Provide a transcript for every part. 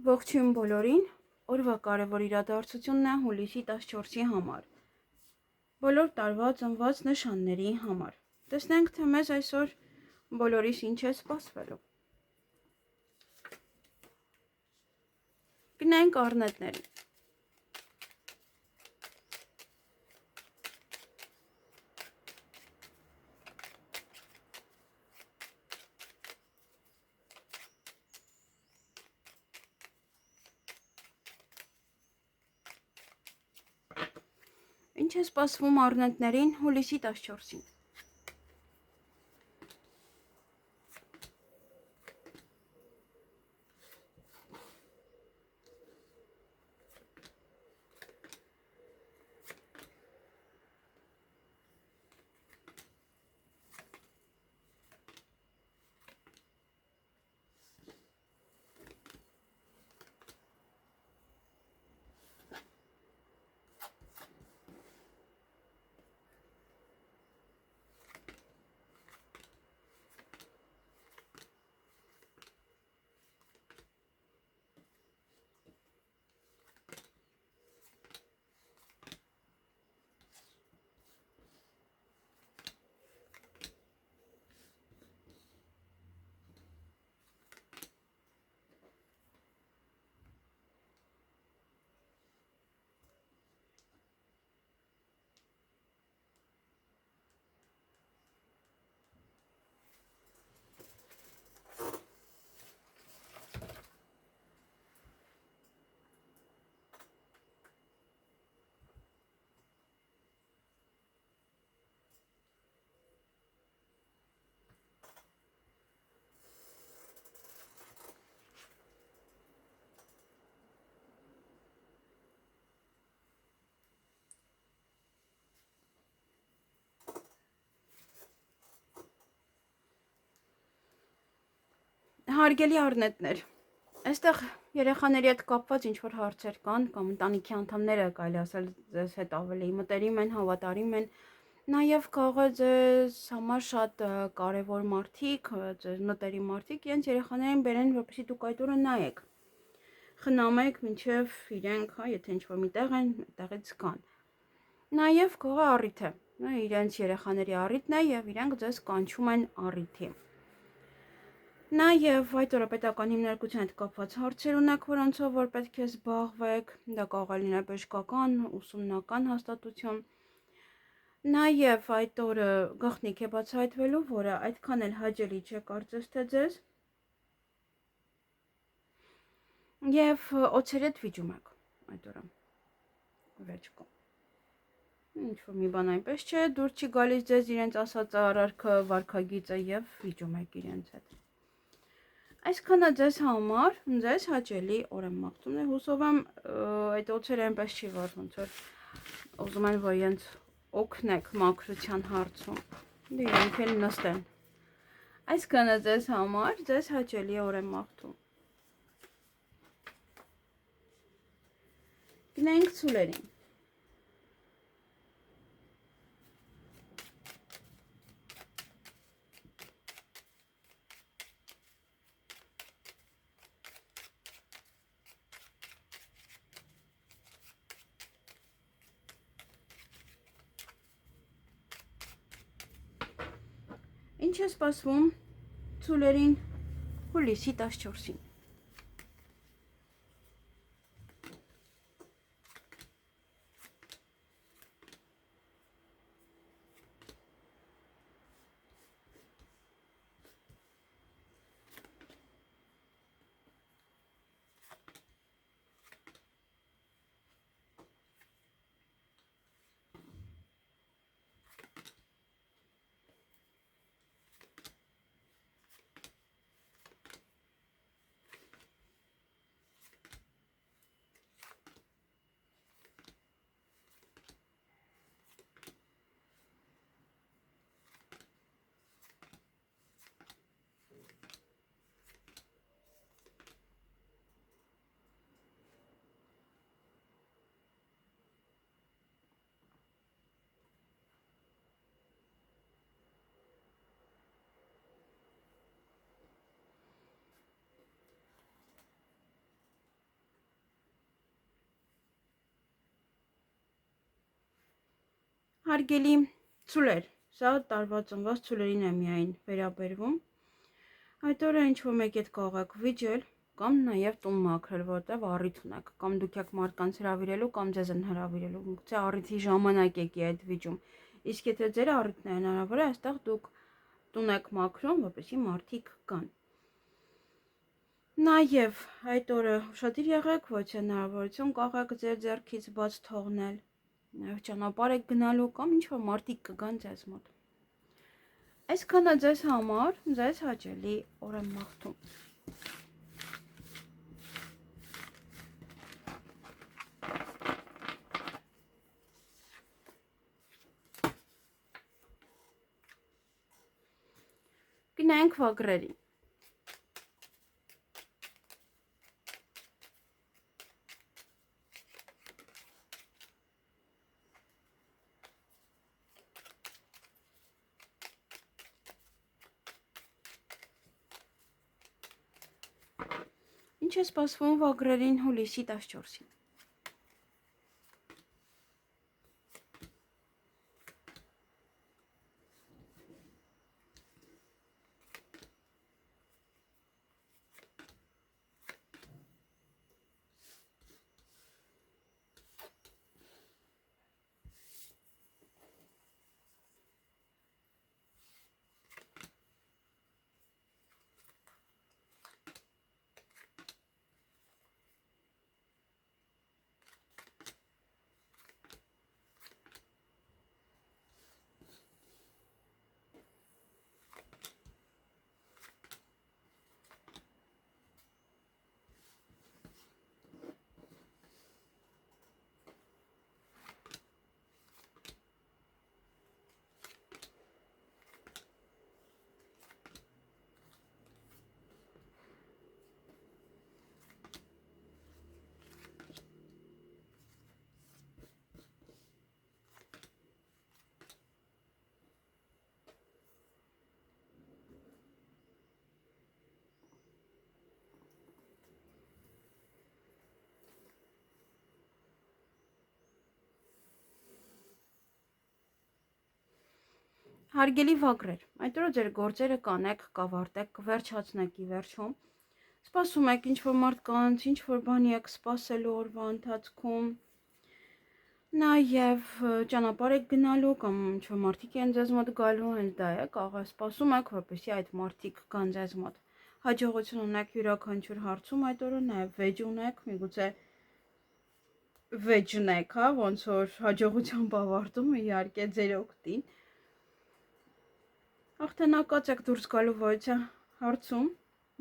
Ողջույն բոլորին, օրվա կարևոր իրադարձությունն է հուլիսի 14-ի համար, բոլոր տարվա ծնված նշանների համար։ Տեսնենք, թե մեզ այսօր բոլորիս ինչ է սպասվելու։ Գնանք առնետներին։ Ինչ է սպասվում առնետներին հուլիսի 14-ին։ Հարգելի առնետներ, այստեղ երեխաների հետ կապված ինչ-որ հարցեր կան, կամ ընտանիքի անդամները կարելի ասել ձեզ հետ ավելի մտերիմ են, հավատարիմ են, նաև կարող է ձեզ համար շատ կարևոր մարդիկ, ձեզ մտերիմ մարդիկ իրենց երեխաներին բերեն, որպեսզի դուք այդ օրը նայեք, խնամեք մինչև իրենք, եթե ինչ-որ միտեղ են, այդտեղից գան։ Նաև կարող է առիթ է, իրենց երեխաների առիթն է և իրենք ձեզ կանչում են առիթի։ Նաև այդ օրը պետական հիմնարկության հետ կապված հարցեր ունեք, որոնցով որ պետք է զբաղվեք, դա կարող է լինել բժշկական, ուսումնական հաստատություն։ Նաև այդ օրը գաղտնիք է բացահայտվելու, որը այդքան էլ հաճելի չէ կարծես թե ձեզ։ Եվ օձերի հետ վիճում եք այդ օրը։ Վերջ կա։ Ինչ-որ մի բան այնպես չէ, դուր չի գալիս ձեզ իրենց ասած արարքը, վարքագիծը և վիճում եք իրենց հետ։ Այսքանը ձեզ համար, ձեզ հաճելի օր եմ մաղթում, հուսով եմ այդ օձերը այնպես չի, որ ոնց որ ուզում են, որ իրենց օգնեք մաքրության հարցում, իրենք էլ նստեն։ Այսքանը ձեզ համար, ձեզ հաճելի օր եմ մաղթում։ Գնանք ցուլերին։ Ինչ է սպասվում ցուլերին հուլիսի 14-ին։ Հարգելի ցուլեր, սա տարվա ծնված ցուլերին է միայն վերաբերվում։ Այդ օրը ինչ-որ մեկ հետ կարող եք վիճել կամ նաև տուն մաքրել, որտեղ առիթ ունեք, կամ դուք եք մարդկանց հրավիրելու կամ ձեզ են հրավիրելու, գուցե առիթի ժամանակ եկի այդ վիճում։ Իսկ եթե ձեր առիթն է հնարավոր է, այստեղ դուք տուն եք մաքրում, որպեսզի մարդիկ գան։ Նաև այդ օրը ուշադիր եղեք, ոչ հնարավորություն կարող եք ձեր ձեռքից բաց թողնել։ Նաև ճանապարհ եք գնալու կամ ինչ-որ մարդիկ կգան ձեզ մոտ։ Այսքանը ձեզ համար, ձեզ հաճելի օր եմ մաղթում։ Գնանք վագրերի։ Ինչ է սպասվում վագրերին հուլիսի 14-ին։ Հարգելի վագրեր, այդ օրը ձեր գործերը կանեք, կավարտեք, կվերջացնեք ի վերջում։ Սպասում եք ինչ-որ մարդկանց, ինչ-որ բանի եք սպասելու օրվա ընթացքում։ Նաև ճանապարհ եք գնալու կամ ինչ-որ մարդիկ են ձեզ մոտ գալու, հենց դա է, կարող է սպասում եք, որպեսզի այդ մարդիկ գան ձեզ մոտ։ Հաջողություն ունեք յուրաքանչյուր հարցում այդ օրը, նաև վեճ ունեք, միգուցե վեճն եք, հա, ոնց որ հաջողությամբ ավարտում իհարկե ձեր օգտին։ Հաղթանակած եք դուրս գալու ոչ հարցում,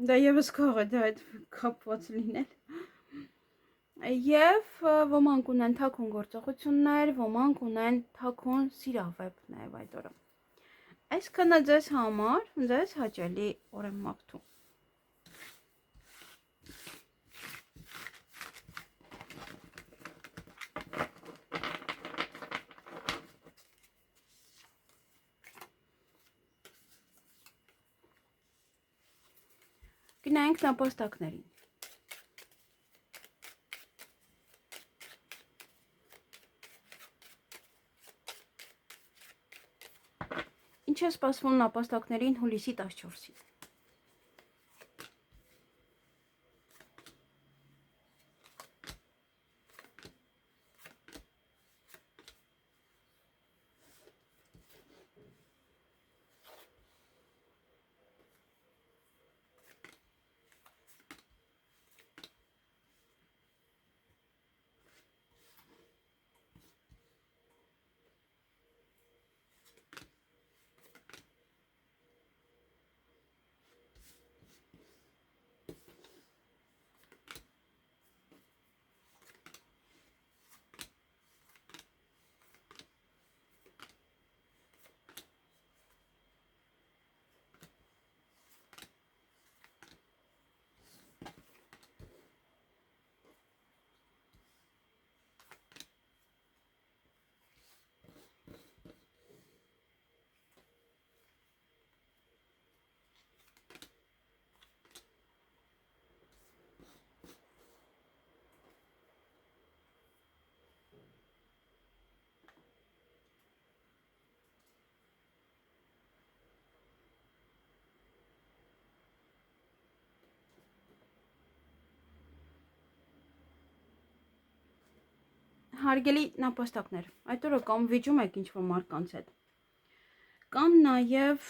դա եւս կարող է դա այդ կապված լինել։ Եվ ոմանք ունեն թաքուն գործողություններ, ոմանք ունեն թաքուն սիրավեպ նաև այդ օրը։ Այսքանը ձեզ համար, ձեզ հաճելի օր եմ մաղթում։ Գնանք նապաստակներին։ Ինչ է սպասվում նապաստակներին հուլիսի 14-ին։ Հարգելի նապաստակներ, այդ օրը կամ վիճում եք ինչ-որ մարդկանց հետ, կամ նաև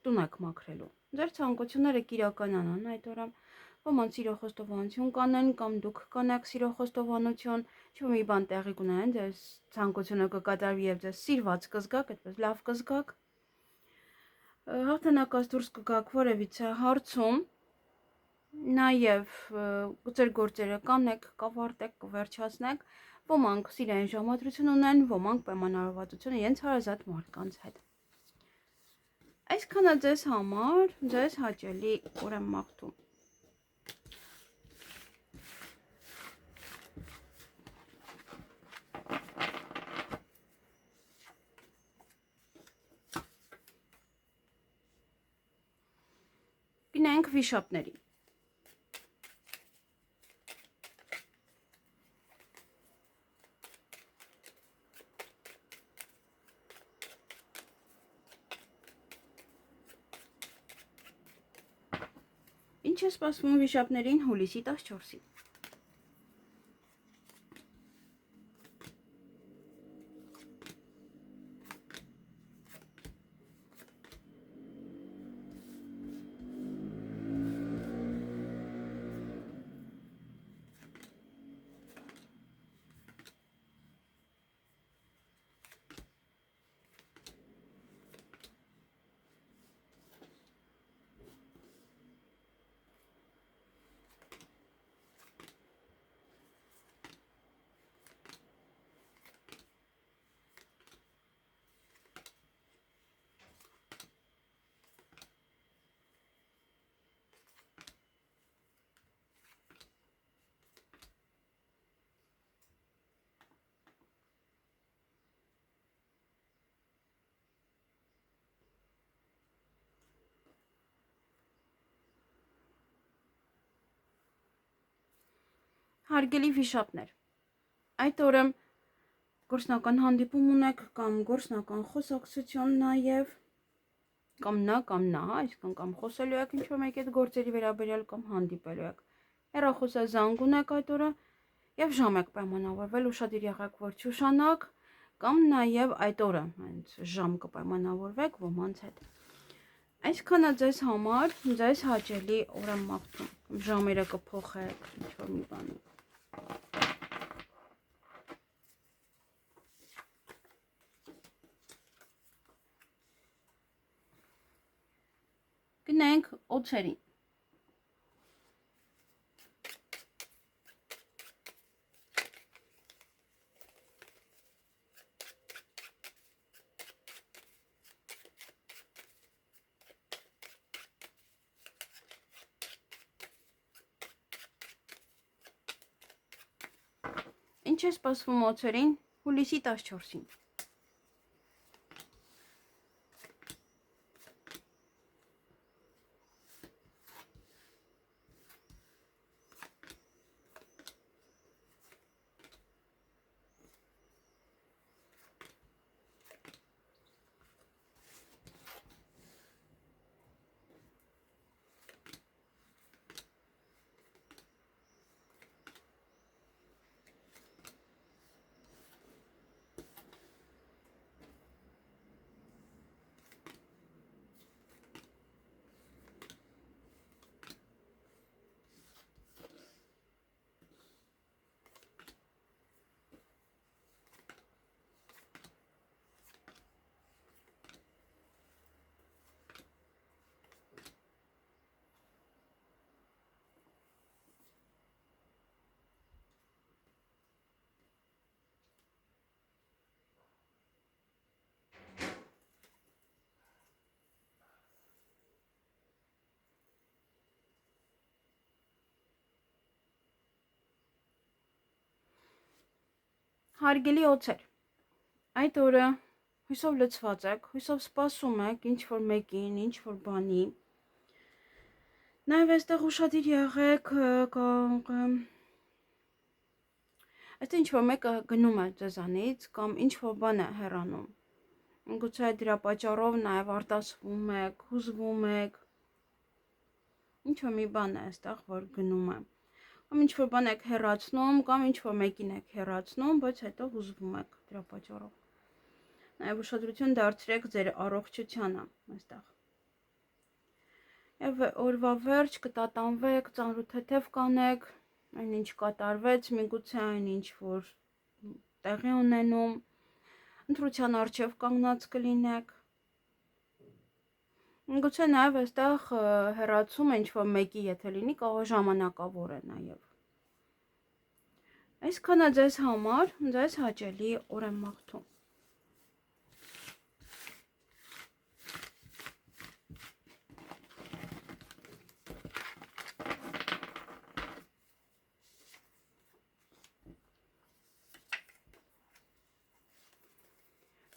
տուն եք մաքրելու։ Ձեր ցանկությունները կիրականանան այդ օրը, ոմանց սիրո խոստովանություն կանեն, կամ դուք կանեք սիրո խոստովանություն, ինչ-որ մի բան տեղի կունենան, ձեր ցանկությունը կկատարվի եւ ձեզ սիրված կզգաք, այդպես լավ կզգաք։ Հաղթանակած դուրս կգաք որևիցե հարցում, նաև ձեր գործերը կանեք, կավարտեք, կվերջացնեք, ոմանք սիրային ժամադրություն ունեն, ոմանք պայմանավորվածություն իրենց հարազատ մարդկանց հետ։ Այսքանը ձեզ համար, ձեզ հաճելի օր եմ մաղթում։ Գնանք վիշապների։ Ինչ է սպասվում վիշապներին հուլիսի 14-ին։ Հարգելի վիշապներ, այդ օրը գործնական հանդիպում ունեք կամ գործնական խոսակցություն նաև, կամ նա, այսինքն կամ խոսելու եք ինչ-որ մեկի հետ գործերի վերաբերյալ կամ հանդիպելու եք։ Հեռախոսազանգ ունեք այդ օրը եւ ժամ եք պայմանավորվել, ուշադիր եղեք, որ չուշանաք, կամ նաև այդ օրը հենց ժամ կպայմանավորվեք ոմանց հետ։ Այսքանը ձեզ համար, ձեզ հաճելի օր եմ մաղթում, ժամերը կփոխեք, ինչ-որ մի բանի։ Գնանք օձերին։ Ինչ է սպասվում օձերին հուլիսի 14-ին։ Հարգելի օձեր, այդ օրը հույսով լցված եք, հույսով սպասում եք ինչ-որ մեկին, ինչ-որ բանի։ Նաև այստեղ ուշադիր եղեք, այստեղ ինչ-որ մեկը գնում է ձեզանից կամ ինչ-որ բան է հեռանում։ Գուցե դրա պատճառով նաև արտասվում եք, հուզվում եք։ Ինչ-որ մի բան է այստեղ, որ գնում է։ Կամ ինչ-որ բան եք հեռացնում, կամ ինչ-որ մեկին եք հեռացնում, բայց հետո հուզվում եք դրա պատճառով։ Նաև ուշադրություն դարձրեք ձեր առողջությանը այստեղ։ Եվ օրվա վերջ կտատանվեք, ծանրութեթև կանեք, այնինչ կատարվեց, միգուցե այնինչ որ տեղի ունենում, ընտրության առջև կանգնած կլինեք։ Միգուցե նաև այստեղ հեռացումը ինչ-որ մեկի եթե լինի, կարող ժամանակավոր է նաև։ Այսքանը ձեզ համար, ձեզ հաճելի օր եմ մաղթում։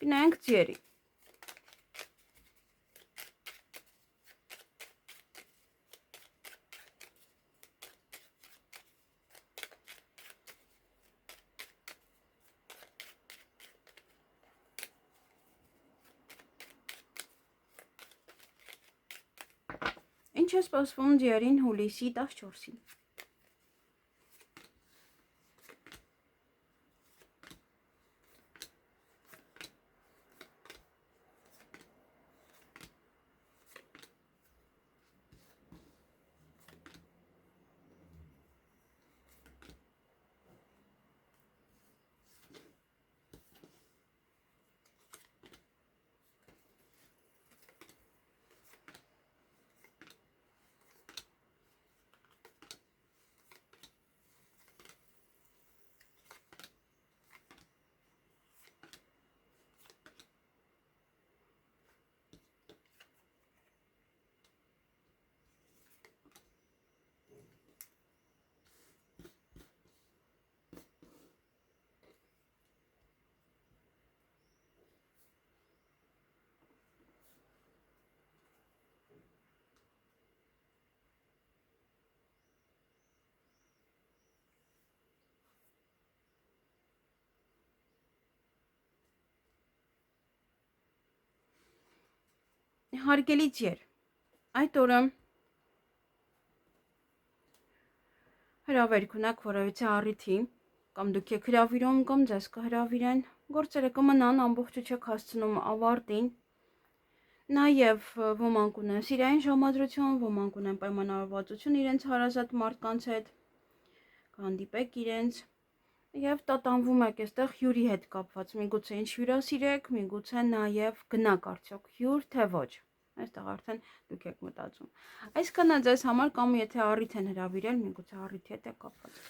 Գնանք ձիերի։ Ինչ է սպասվում ձիերին հուլիսի 14-ին։ Հարգելի ձիեր, այդ օրը հրավերք ունեք որևիցե առիթի, կամ դուք եք հրավիրում, կամ ձեզ կհրավիրեն, գործերը կմնան ամբողջը չեք հասցնում ավարտին, նաև ոմանք ունեն սիրային ժամադրություն, ոմանք ունեն պայմանավորվածություն իրենց հարազատ մարդկանց հետ, կհանդիպեք իրենց, և տատանվում եք այստեղ հյուրի հետ կապված, միգուցե ինչ հյուրասիրեք, միգուցե նաև գնաք արդյոք հյուր, թե ոչ, այստեղ արդեն դուք եք մտածում։ Այսքանը ձեզ համար կամ եթե առիթ են հրավիրել, միգուցե առիթի հետ է կապված։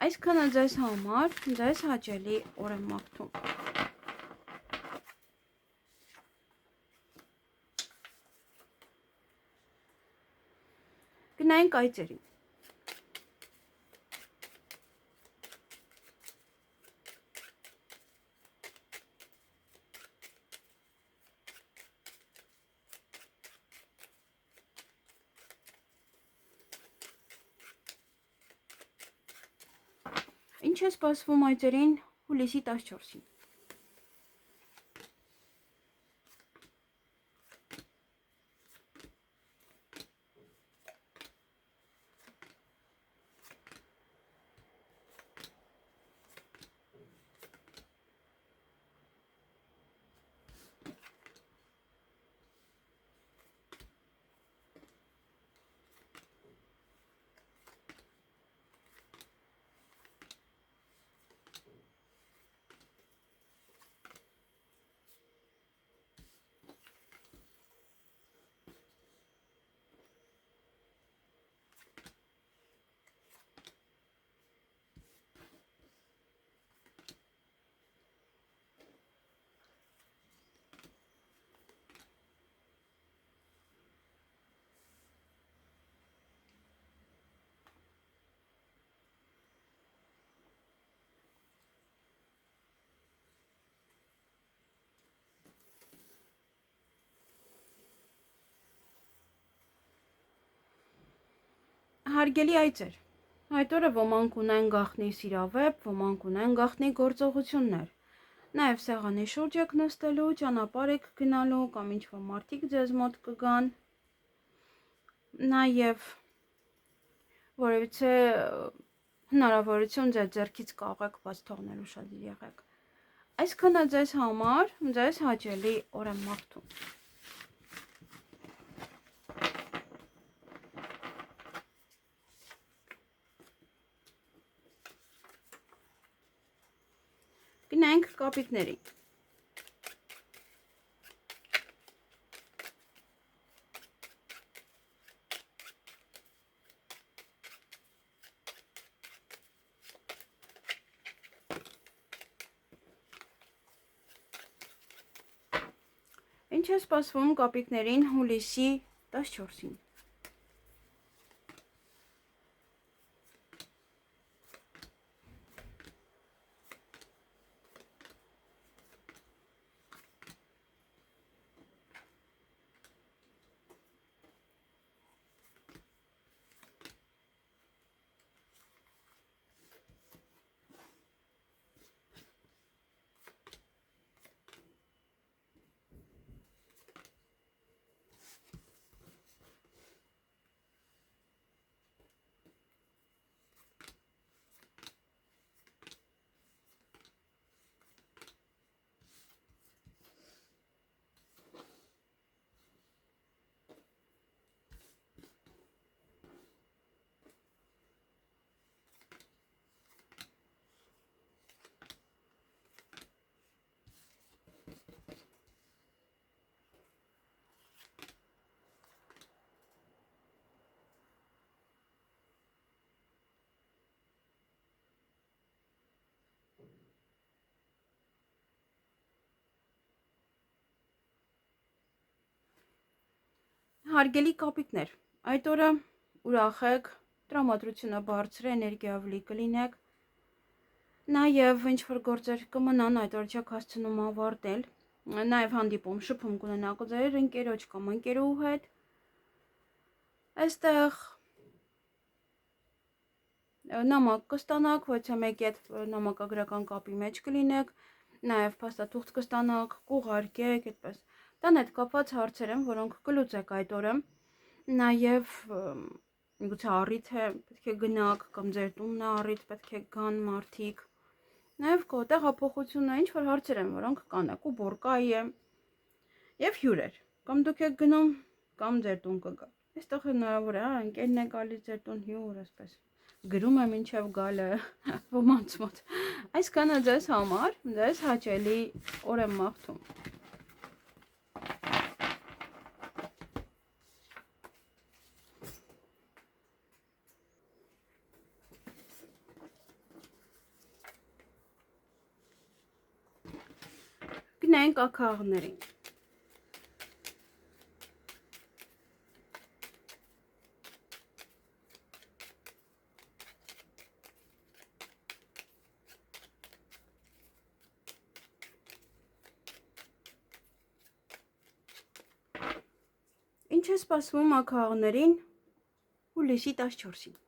Այսքանը ձեզ համար, ձեզ հաճելի օր եմ մաղթում։ Գնայինք այծերին։ Ինչ է սպասվում այծերին հուլիսի 14-ին։ Հարգելի այծեր, այդ օրը ոմանք ունեն գաղտնի սիրավեպ, ոմանք ունեն գաղտնի գործողություններ, նաև սեղանի շուրջ եք նստելու, ճանապարհ եք գնալու կամ ինչ-որ մարդիկ ձեզ մոտ կգան, նաև որևիցե հնարավորություն ձեր ձեռքից կաղեք բաց թողնելու շատ եղեք։ Այսքանը ձեզ համար, ձեզ հաճելի օր եմ մաղթում։ Գնանք կապիկների։ Ինչ է սպասվում կապիկներին հուլիսի 14-ին։ Հարգելի կապիկներ, այդ օրը ուրախ եք, տրամադրությունը բարձր է, էներգիավլի կլինեք, նաև ինչ-որ գործեր կմնան այդ օր չեք հասցնում ավարտել, նաև հանդիպում, շփում կունենաք ձեր ընկերոջ կամ ընկերուհու հետ, այստեղ նամակ կստանաք, ոչ թե մեկի հետ նամակագրական կապի մեջ կլինեք, նաև փաստաթուղթ կստանաք, կուղարկեք, այդպես։ Տան հետ կապված հարցեր են, որոնք կլուծեք այդ օրը, նաև գուցե առիթ է, պետք է գնաք, կամ ձեր տունն է առիթ, պետք է գան մարդիկ, նաև տեղափոխությունն է, ինչ-որ հարցեր են, որոնք կանեք, ու բորկայի է, և հյուրեր, կամ դուք եք գնում, կամ ձեր տուն կգա։ Այստեղ հնարավոր է, ընկերն է գալիս ձեր տուն հյուր, այսպես, գրում է մինչև գալը ոմանց մոտ։ Այսքանը ձեզ համար, ձեզ հաճելի օր եմ մաղթում։ Գնանք ակաղներին։ Ինչ է սպասվում ակաղներին հուլիսի 14-ին։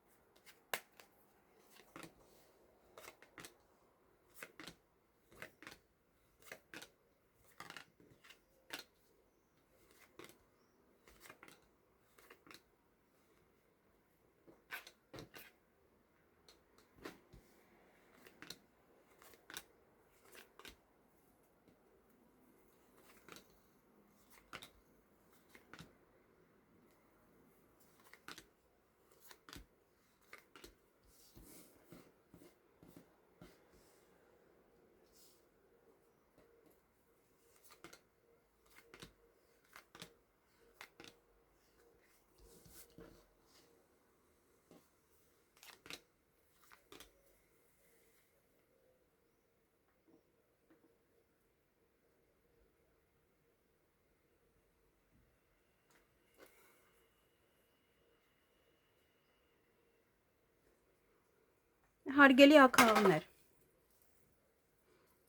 Հարգելի ակաղներ,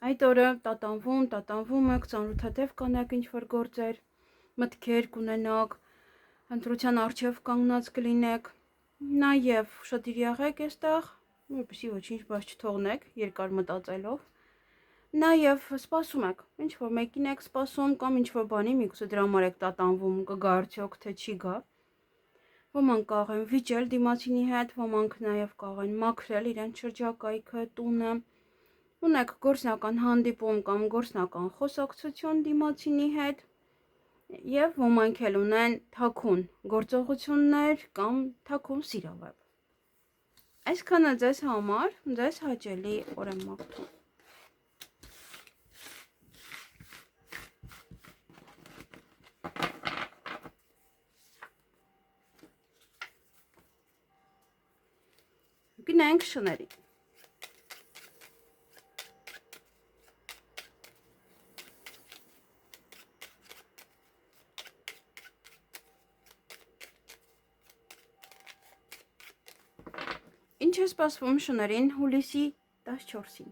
այդ օրը տատանվում եք, ծանրութատև կանեք ինչ-որ գործեր, մտքեր կունենաք, ընտրության առջև կանգնած կլինեք, նաև ուշադիր եղեք այստեղ, որպեսզի ոչինչ բաց չթողնեք երկար մտածելով, նաև սպասում եք, ինչ-որ մեկին եք սպասում կամ ինչ-որ բանի, միգուցե դրա համար եք տատանվում, կգա արդյոք, թե չի գա, Ոմանք կարող են վիճել դիմացինի հետ, ոմանք նաև կարող են մաքրել իրենց շրջակայքը, տունը։ Ունեք գործնական հանդիպում կամ գործնական խոսակցություն դիմացինի հետ, եւ ոմանք էլ ունեն թաքուն գործողություններ կամ թաքուն սիրավեպ։ Այսքանը ձեզ համար, ձեզ հաճելի օր եմ մաղթում։ Գնանք շներին։ Ինչ է սպասվում շներին հուլիսի 14-ին։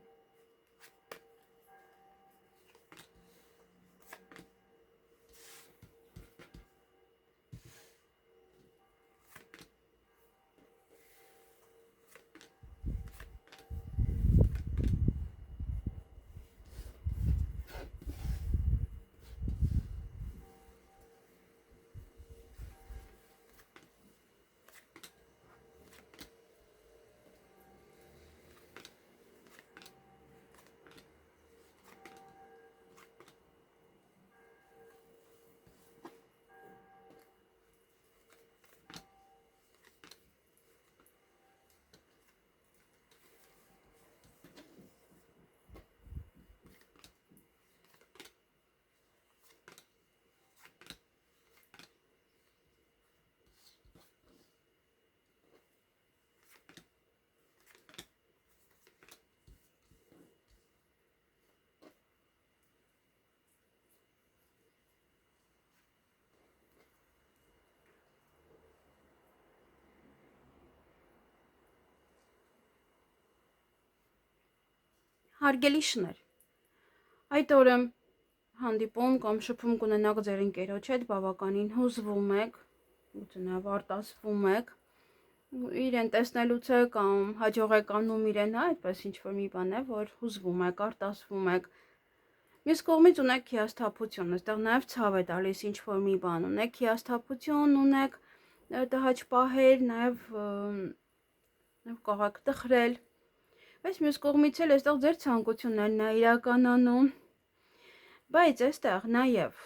Հարգելի շներ, այդ օրը հանդիպում կամ շփում կունենաք ձեր ընկերոջ հետ, բավականին հուզվում եք, գուցե նաև արտասվում եք, իրեն տեսնելուց է կամ հաջող եք անում իրեն, այդպես ինչ-որ մի բան է, որ հուզվում եք, արտասվում եք։ Մյուս կողմից ունեք հիասթափություն, այստեղ նաև ցավ է տալիս ինչ-որ մի բան, ունեք հիասթափություն, ունեք տհաճ պահեր, նաև կարող եք տխրել։ Բայց մյուս կողմից էլ այստեղ ձեր ցանկություններն է իրականանում, բայց այստեղ նաև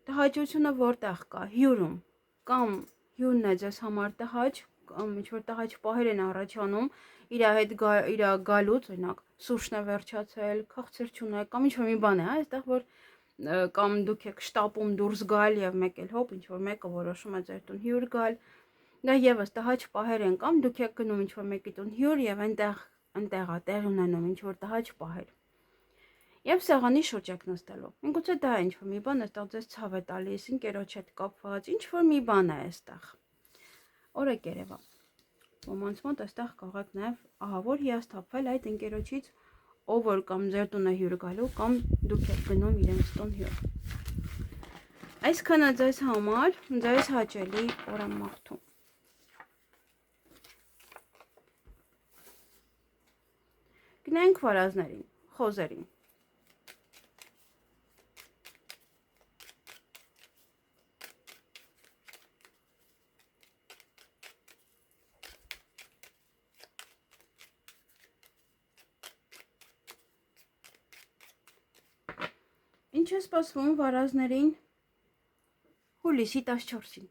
տհաճությունը որտեղ կա, հյուրում, կամ հյուրն է ձեզ համար տհաճ, կամ ինչ-որ տհաճ պահեր են առաջանում իր հետ իր գալուց, օրինակ սուրճն է վերջացել, քաղցր չունեք, կամ ինչ-որ մի բան է, այստեղ որ կամ դուք եք շտապում դուրս գալ եւ մեկ էլ հոп ինչ-որ մեկը որոշում է ձեր տուն հյուր գալ, դա եւս տհաճ պահեր են, կամ դուք եք գնում ինչ-որ մեկի տուն հյուր եւ այնտեղ է տեղ ունենում ինչ-որ տհաճ պահեր։ Եվ սեղանի շուրջ եք նստելու։ Միգուցե դա է ինչ-որ մի բան, այստեղ ձեզ ցավ է տալիս, ընկերոջ հետ կապված, ինչ-որ մի բան է այստեղ։ Օրը Երևան։ Ոմանց մոտ այստեղ կարող եք նաև ահավոր հիասթափվել այդ ընկերոջից, ով որ կամ ձեր տուն է հյուր գալու, կամ դուք եք գնում իրենց տուն հյուր։ Այսքանը ձեզ համար, ձեզ հաճելի օր եմ մաղթում։ Գնանք վարազներին, խոզերին։ Ինչ է սպասվում վարազներին հուլիսի 14-ին։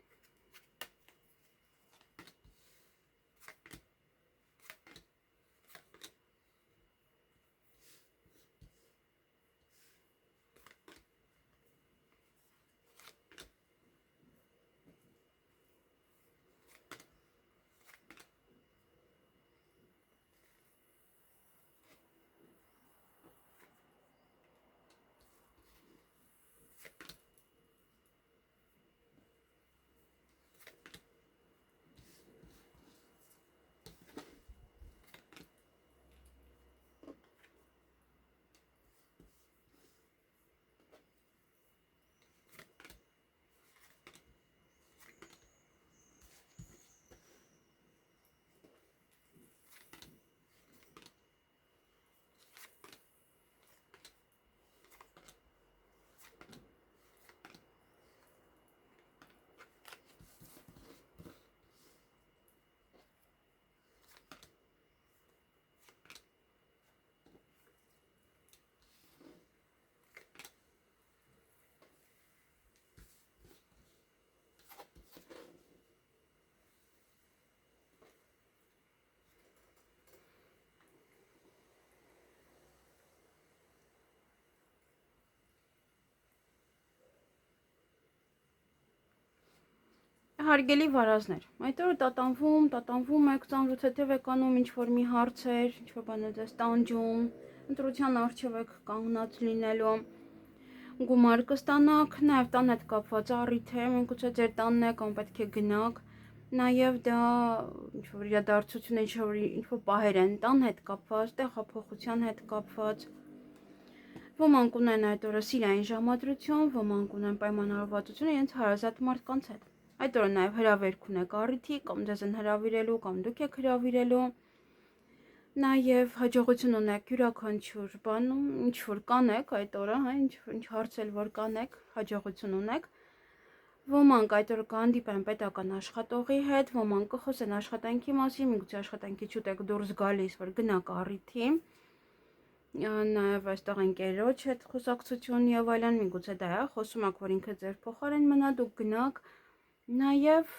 հարգելի վարազներ, այդ օրը տատանվում եք, ծանրութ թեթև եք անում ինչ-որ մի հարցեր, ինչ-որ բան է ձեզ տանջում, ընտրության առջև եք կանգնած լինելու, գումար կստանաք, նաև տան հետ կապված առիթ է, միգուցե ձեր տանն է կամ պետք է գնաք, նաև դա ինչ-որ իրադարձություն է, ինչ-որ պահեր են տան հետ կապված, տեղափոխության հետ կապված, ոմանք ունեն այդ օրը սիրային ժամադրություն, ոմանք ունեն պայմանավորվածություն իրենց հարազատ մարդկանց հետ։ Այդ օրը նաև հրավերք ունեք առիթի, կամ ձեզ են հրավիրելու, կամ դուք եք հրավիրելու։ Նաև հաջողություն ունեք յուրաքանչյուր բանում, ինչ որ կանեք այդ օրը, հա, ինչ հարց էլ որ կանեք, հաջողություն ունեք։ Ոմանք այդ օրը կհանդիպեն պետական աշխատողի հետ, ոմանք կխոսեն աշխատանքի մասին, միգուցե աշխատանքի չուտեք դուրս գալիս, որ գնաք առիթի։ Նաև այստեղ ընկերոջ հետ խոսակցություն եւ այլն, միգուցե դա է, խոսում եք, որ ինքը ձեր փոխարեն մնա, դուք գնաք։ Նաև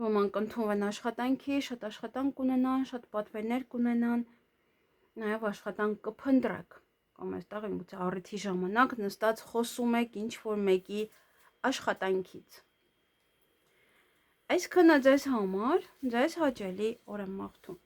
ոմանք ընդունվեն աշխատանքի, շատ աշխատանք կունենան, շատ պատվերներ կունենան, նաև աշխատանք կփնտրեք, կամ այստեղ միգուցե առիթի ժամանակ նստած խոսում եք ինչ-որ մեկի աշխատանքից։ Այսքանը ձեզ համար, ձեզ հաճելի օր եմ մաղթում։